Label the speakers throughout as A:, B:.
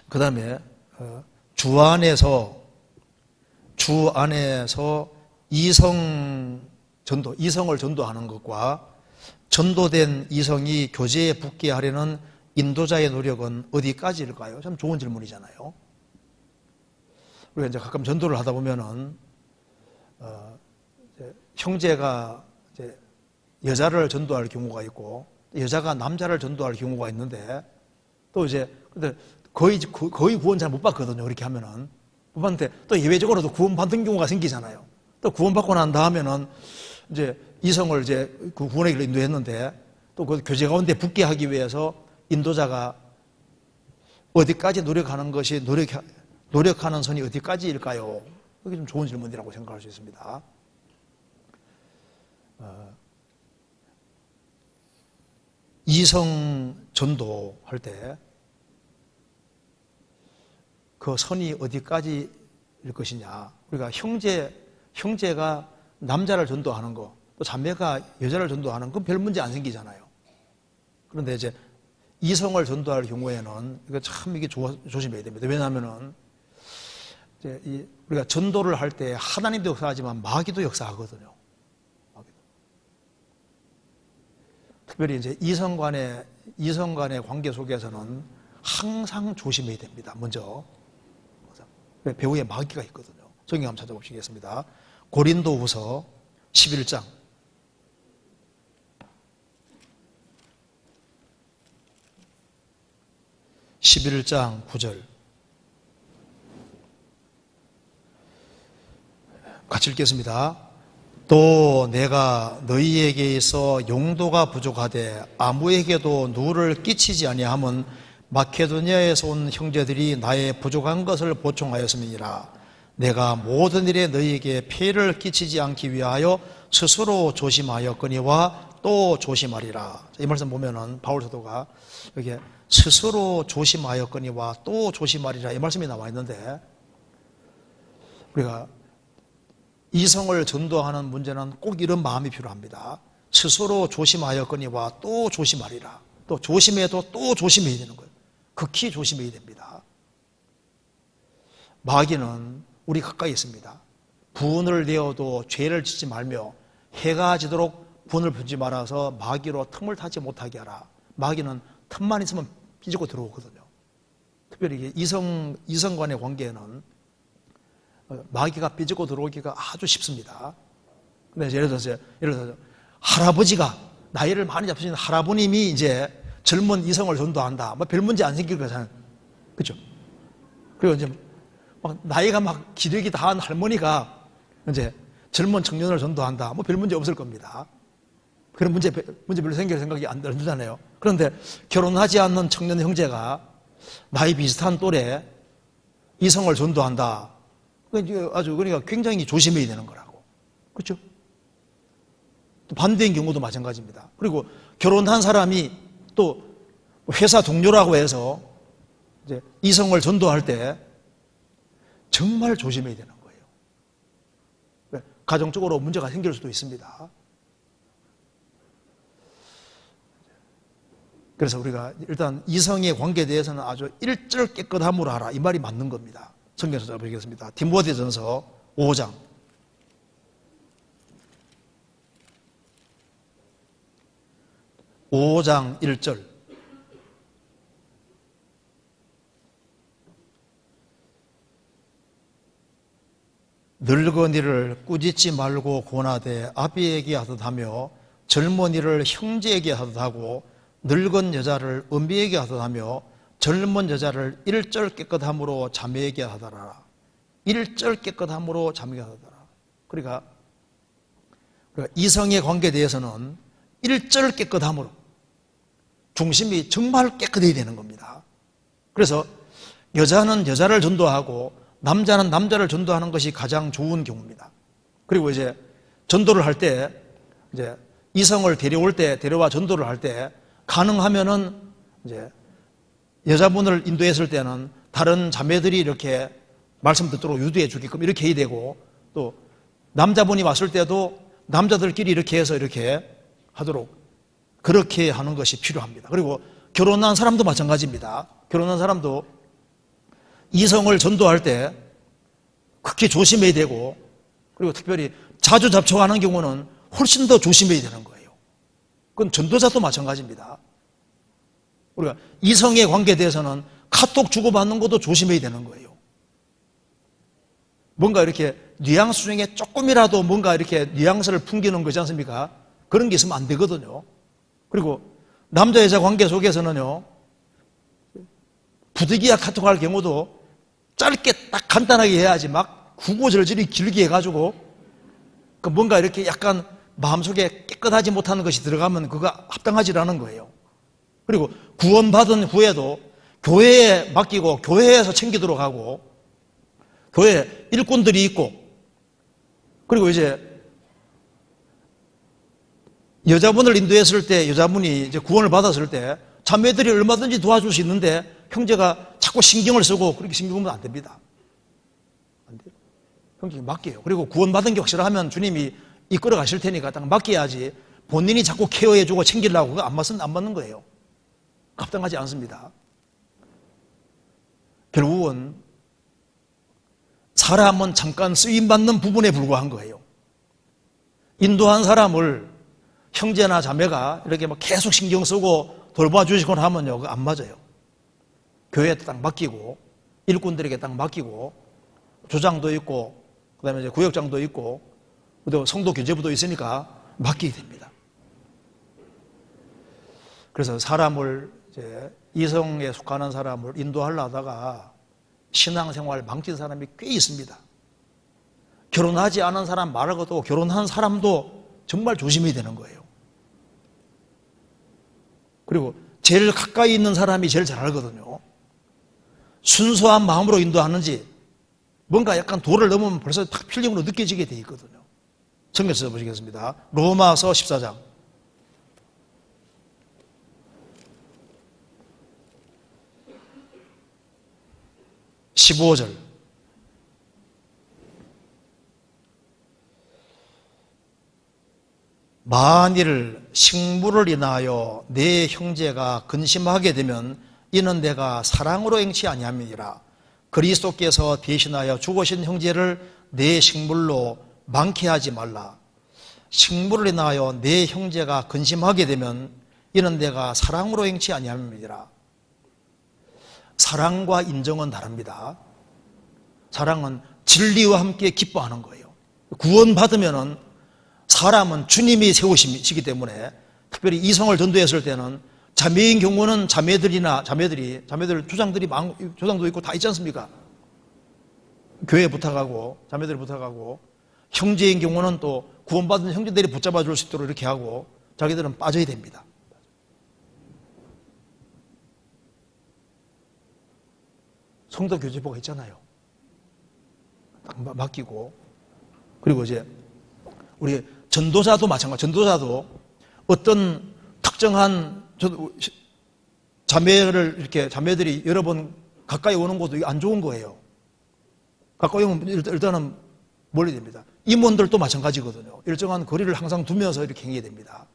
A: 그 다음에 주 안에서 이성 전도, 이성을 전도하는 것과 전도된 이성이 교제에 붙게 하려는 인도자의 노력은 어디까지일까요? 참 좋은 질문이잖아요. 우리가 이제 가끔 전도를 하다 보면은 형제가 이제 여자를 전도할 경우가 있고 여자가 남자를 전도할 경우가 있는데 또 이제 근데 거의 구원 잘 못 받거든요. 그렇게 하면은 못 받는데 또 예외적으로도 구원 받은 경우가 생기잖아요. 또 구원 받고 난 다음에는 이제 이성을 이제 그 구원의 길로 인도했는데 또 그 교제 가운데 붙게 하기 위해서 인도자가 어디까지 노력하는 것이 노력하는 선이 어디까지일까요? 이게 좀 좋은 질문이라고 생각할 수 있습니다. 이성 전도할 때 그 선이 어디까지일 것이냐. 우리가 형제가 남자를 전도하는 거, 또 자매가 여자를 전도하는 건 별 문제 안 생기잖아요. 그런데 이제 이성을 전도할 경우에는 이게 조심해야 됩니다. 왜냐하면은 이제 우리가 전도를 할 때 하나님도 역사하지만 마귀도 역사하거든요. 마귀도. 특별히 이제 이성 간의 관계 속에서는 항상 조심해야 됩니다. 먼저 배후에 마귀가 있거든요. 성경 한번 찾아보시겠습니다. 고린도후서 11장 9절 같이 읽겠습니다. 또 내가 너희에게 있어 용도가 부족하되 아무에게도 누를 끼치지 아니함은 마케도니아에서 온 형제들이 나의 부족한 것을 보충하였음이니라. 내가 모든 일에 너희에게 폐를 끼치지 않기 위하여 스스로 조심하였거니와 또 조심하리라. 이 말씀 보면은 바울 사도가 여기에 스스로 조심하였거니와 또 조심하리라 이 말씀이 나와 있는데 우리가 이성을 전도하는 문제는 꼭 이런 마음이 필요합니다. 스스로 조심하였거니와 또 조심하리라. 또 조심해도 또 조심해야 되는 거예요. 극히 조심해야 됩니다. 마귀는 우리 가까이 있습니다. 분을 내어도 죄를 짓지 말며 해가 지도록 분을 풀지 말아서 마귀로 틈을 타지 못하게 하라. 마귀는 틈만 있으면 삐지고 들어오거든요. 특별히 이성 간의 관계에는 마귀가 삐지고 들어오기가 아주 쉽습니다. 근데 예를 들어서 할아버지가 나이를 많이 잡수신 할아버님이 이제 젊은 이성을 전도한다. 별 문제 안 생길 거잖아요. 그렇죠? 그리고 이제 막 나이가 막 기력이 다한 할머니가 이제 젊은 청년을 전도한다. 별 문제 없을 겁니다. 그런 문제 별로 생길 생각이 안 들잖아요. 그런데 결혼하지 않는 청년 형제가 나이 비슷한 또래 이성을 전도한다. 그러니까 굉장히 조심해야 되는 거라고. 그렇죠? 또 반대인 경우도 마찬가지입니다. 그리고 결혼한 사람이 또 회사 동료라고 해서 이제 이성을 전도할 때 정말 조심해야 되는 거예요. 가정적으로 문제가 생길 수도 있습니다. 그래서 우리가 일단 이성의 관계에 대해서는 아주 일절 깨끗함으로 하라. 이 말이 맞는 겁니다. 성경에서 찾아보겠습니다. 디모데전서 5장 1절 늙은이를 꾸짖지 말고 권하되 아비에게 하듯 하며 젊은이를 형제에게 하듯 하고 늙은 여자를 어미에게 하듯 하며 젊은 여자를 일절 깨끗함으로 자매에게 하더라. 일절 깨끗함으로 자매에게 하더라. 그러니까 이성의 관계에 대해서는 일절 깨끗함으로 중심이 정말 깨끗해야 되는 겁니다. 그래서 여자는 여자를 전도하고 남자는 남자를 전도하는 것이 가장 좋은 경우입니다. 그리고 이제 전도를 할 때 이제 이성을 데려와 전도를 할 때 가능하면은 이제 여자분을 인도했을 때는 다른 자매들이 이렇게 말씀 듣도록 유도해 주게끔 이렇게 해야 되고 또 남자분이 왔을 때도 남자들끼리 이렇게 해서 이렇게 하도록 그렇게 하는 것이 필요합니다. 그리고 결혼한 사람도 마찬가지입니다. 결혼한 사람도 이성을 전도할 때 극히 조심해야 되고, 그리고 특별히 자주 접촉하는 경우는 훨씬 더 조심해야 되는 거예요. 그건 전도자도 마찬가지입니다. 우리가 이성의 관계에 대해서는 카톡 주고받는 것도 조심해야 되는 거예요. 뭔가 이렇게 뉘앙스 중에 조금이라도 뭔가 이렇게 뉘앙스를 풍기는 거지 않습니까? 그런 게 있으면 안 되거든요. 그리고 남자 여자 관계 속에서는요, 부득이야 카톡할 경우도 짧게 딱 간단하게 해야지 막 구구절절히 길게 해가지고 뭔가 이렇게 약간 마음속에 깨끗하지 못한 것이 들어가면 그거 합당하지 않은 거예요. 그리고 구원받은 후에도 교회에 맡기고 교회에서 챙기도록 하고, 교회 일꾼들이 있고, 그리고 이제 여자분을 인도했을 때, 여자분이 이제 구원을 받았을 때 자매들이 얼마든지 도와줄 수 있는데 형제가 자꾸 신경을 쓰고 그렇게 신경 쓰면 안 됩니다. 안 돼요. 형제가 맡겨요. 그리고 구원받은 게 확실하면 주님이 이끌어 가실 테니까 딱 맡겨야지, 본인이 자꾸 케어해주고 챙기려고 그거 안 맞는 거예요. 합당하지 않습니다. 결국은 사람은 잠깐 쓰임받는 부분에 불과한 거예요. 인도한 사람을 형제나 자매가 이렇게 막 계속 신경 쓰고 돌봐주시거나 하면요, 그거 안 맞아요. 교회에 딱 맡기고, 일꾼들에게 딱 맡기고, 조장도 있고, 그 다음에 이제 구역장도 있고, 또 성도 교제부도 있으니까 맡기게 됩니다. 그래서 사람을, 이제 이성에 속하는 사람을 인도하려다가 신앙생활 망친 사람이 꽤 있습니다. 결혼하지 않은 사람 말고도 결혼한 사람도 정말 조심해야 되는 거예요. 그리고 제일 가까이 있는 사람이 제일 잘 알거든요. 순수한 마음으로 인도하는지, 뭔가 약간 도를 넘으면 벌써 탁 필경으로 느껴지게 돼 있거든요. 성경 써보시겠습니다. 로마서 14장 15절. 만일 식물을 인하여 내 형제가 근심하게 되면 이는 내가 사랑으로 행치 아니함이니라. 그리스도께서 대신하여 죽으신 형제를 내 식물로 많게 하지 말라. 식물을 인하여 내 형제가 근심하게 되면 이는 내가 사랑으로 행치 아니함이니라. 사랑과 인정은 다릅니다. 사랑은 진리와 함께 기뻐하는 거예요. 구원받으면은 사람은 주님이 세우시기 때문에, 특별히 이성을 전도했을 때는 자매인 경우는 자매들 조장도 있고 다 있지 않습니까? 교회에 부탁하고, 자매들이 부탁하고, 형제인 경우는 또 구원받은 형제들이 붙잡아 줄 수 있도록 이렇게 하고, 자기들은 빠져야 됩니다. 성도 교제부가 있잖아요. 맡기고. 그리고 이제 우리 전도자도 마찬가지. 전도자도 어떤 특정한 자매들이 여러 번 가까이 오는 것도 안 좋은 거예요. 가까이 오면 일단은 멀리 됩니다. 임원들도 마찬가지거든요. 일정한 거리를 항상 두면서 이렇게 행해야 됩니다.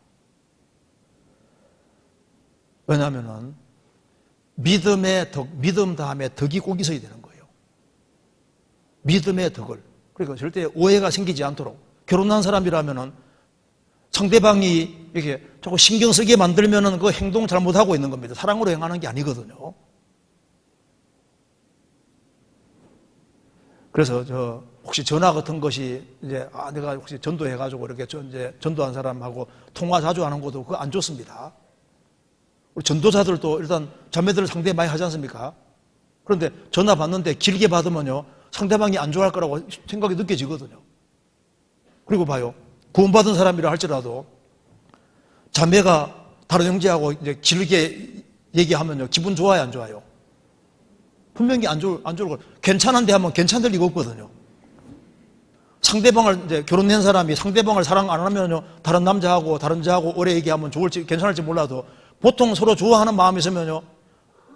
A: 왜냐하면은 믿음 다음에 덕이 꼭 있어야 되는 거예요. 믿음의 덕을. 그러니까 절대 오해가 생기지 않도록. 결혼한 사람이라면은 상대방이 이렇게 자꾸 신경 쓰게 만들면은 그 행동 잘못하고 있는 겁니다. 사랑으로 행하는 게 아니거든요. 그래서 혹시 전화 같은 것이 이제 내가 혹시 전도해가지고 이렇게 이제 전도한 사람하고 통화 자주 하는 것도 그거 안 좋습니다. 우리 전도자들도 일단 자매들을 상대 많이 하지 않습니까? 그런데 전화 받는데 길게 받으면요, 상대방이 안 좋아할 거라고 생각이 느껴지거든요. 그리고 봐요. 구원받은 사람이라 할지라도 자매가 다른 형제하고 이제 길게 얘기하면요, 기분 좋아요, 안 좋아요? 분명히 안 좋을 거. 괜찮은데 하면 괜찮을 리가 없거든요. 상대방을 이제 결혼한 사람이 상대방을 사랑 안 하면요, 다른 남자하고 다른 여자하고 오래 얘기하면 좋을지 괜찮을지 몰라도 보통 서로 좋아하는 마음이 있으면요,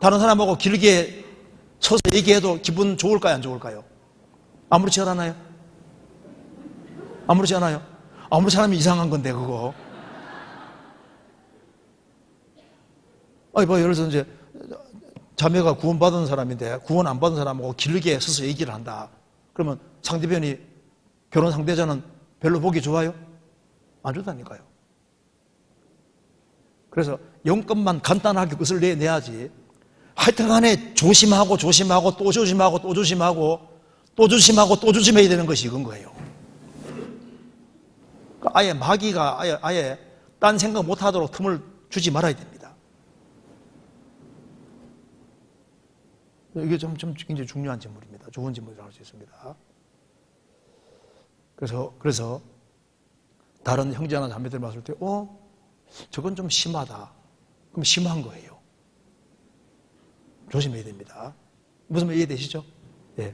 A: 다른 사람하고 길게 서서 얘기해도 기분 좋을까요, 안 좋을까요? 아무렇지 않아요? 아무렇지 않아요? 아무렇지 않으면 이상한 건데, 그거. 아니, 뭐, 예를 들어서 이제, 자매가 구원받은 사람인데 구원 안 받은 사람하고 길게 서서 얘기를 한다. 그러면 상대편이 결혼 상대자는 별로 보기 좋아요? 안 좋다니까요. 그래서 영법만 간단하게 끝을 내야지. 하여튼 간에 조심하고 조심하고 또 조심하고 또 조심하고 또 조심하고 또 조심해야 되는 것이 이건 거예요. 아예 마귀가 아예 딴 생각 못 하도록 틈을 주지 말아야 됩니다. 이게 좀 굉장히 중요한 질문입니다. 좋은 질문이라고 할 수 있습니다. 그래서 다른 형제나 자매들 봤을 때, 저건 좀 심하다. 그럼 심한 거예요. 조심해야 됩니다. 무슨 말 이해되시죠? 네.